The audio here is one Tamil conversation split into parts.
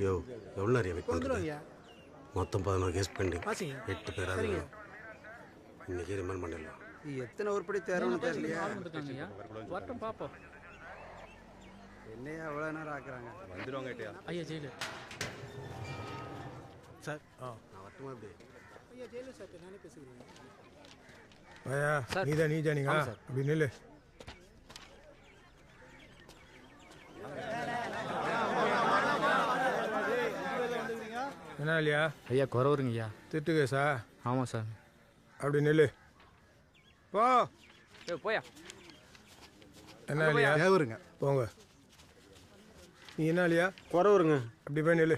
யோ எவ்வளோ நிறைய வெயிட் பண்ணுறீங்க? மொத்தம் 11 கேஸ் பெண்டிங், 8 பேர் அது இன்னைக்கு ரிமாண்ட் பண்ணிடலாம். எத்தனை உருப்படி தேர்வுன்னு தெரியலையா? வரட்டும் பார்ப்போம். என்னையா எவ்வளோ நேரம் ஆக்குறாங்க? வந்துடுவாங்க ஐயா ஜெயிலு சார். நான் வரட்டுமா? எப்படி ஐயா ஜெயிலு சார், நானே பேசுகிறேன். ஐயா நீதா நீங்க அப்படி நில்லு. என்ன இல்லையா? ஐயா குறவருங்க ஐயா. திட்டு கேஸா? ஆமாம் சார். அப்படி நில்லு. போ. போயா. என்ன இல்லையா? தேவருங்க. போங்க. நீ என்ன இல்லையா? குறவருங்க. அப்படி போய் நில்லு.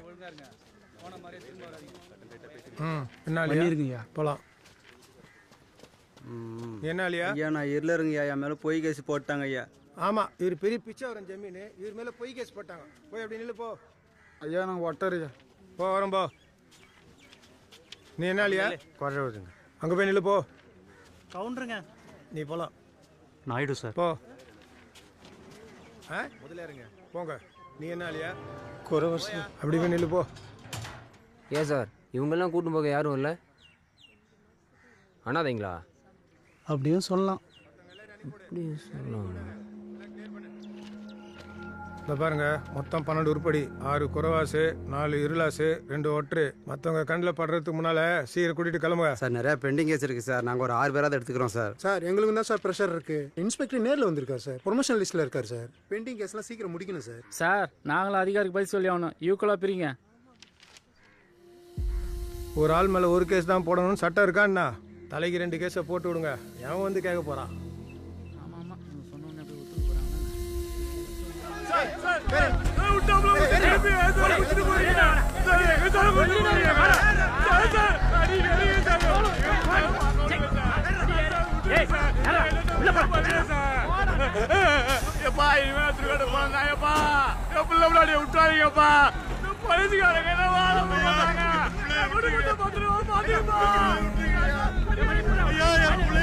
என்ன இல்லையா? போகலாம். என்ன இல்லையா? ஐயா நான் இருளருங்க ஐயா, என் மேலே பொய் கேஸ் போட்டாங்க ஐயா. ஆமாம், இவர் பெரிய பிச்சை வரும் ஜமீன், இவர் மேலே பொய் கேஸ் போட்டாங்க. போய் அப்படி நில்லு. போ. ஐயா நாங்கள் ஒட்டறியா. போ வரோம். போ. நீ என்ன இல்லையா? குறவருங்க. அங்கே போய் நில்லு. போ. கவுண்டருங்க. நீ போகலாம். நாயுடு சார். போ. முதலாருங்க. போங்க. நீ என்ன இல்லையா? குறவர். அப்படி போய் நில்லு. போ. ஏன் சார் இவங்கெல்லாம் கூட்டும் போக யாரும் இல்லை? அண்ணாதீங்களா? அப்படியும் சொல்லலாம். இப்படியும் சொல்லலாம். இப்போ பாருங்க, மொத்தம் 12 உருப்படி, 6 குறவாசு, 4 இருளாசு, 2 ஒற்று. மற்றவங்க கண்ணில் படுறதுக்கு முன்னால் சீக்கிரம் கூட்டிகிட்டு கிளம்புங்க. சார் நிறையா பெண்டிங் கேஸ் இருக்குது சார், நாங்கள் ஒரு 6 பேராக எடுத்துக்கிறோம் சார். சார் எங்களுக்கு தான் சார் ப்ரெஷர் இருக்கு. இன்ஸ்பெக்டர் நேரில் வந்திருக்கார் சார், ப்ரொமோஷன் லிஸ்ட்டில் இருக்கார் சார். பெண்டிங் கேஸ்லாம் சீக்கிரம் முடிக்கணும் சார். சார் நாங்களும் அதிகாரிக்கு பதில் சொல்லி ஆகணும். ஈக்குவலாக பிரிங்க. ஒரு ஆள் மேலே ஒரு கேஸ் தான் போடணும்னு சட்டம் இருக்கான்னா? தலைக்கு 2 கேஸை போட்டு விடுங்க. எவன் வந்து கேட்க போகிறான்? ஆமாம் ஆமாம், சொன்னோன்னே அப்படியே ஒத்துக்கு போகிறாங்க. எப்பா இனிமே திருக்கட்டு போனாங்க. எப்பா பிள்ளை முன்னாடி விட்டாதீங்கப்பா. பரிசுக்காரங்க என்ன வாழ போறாங்க. ஐயா என் பிள்ளை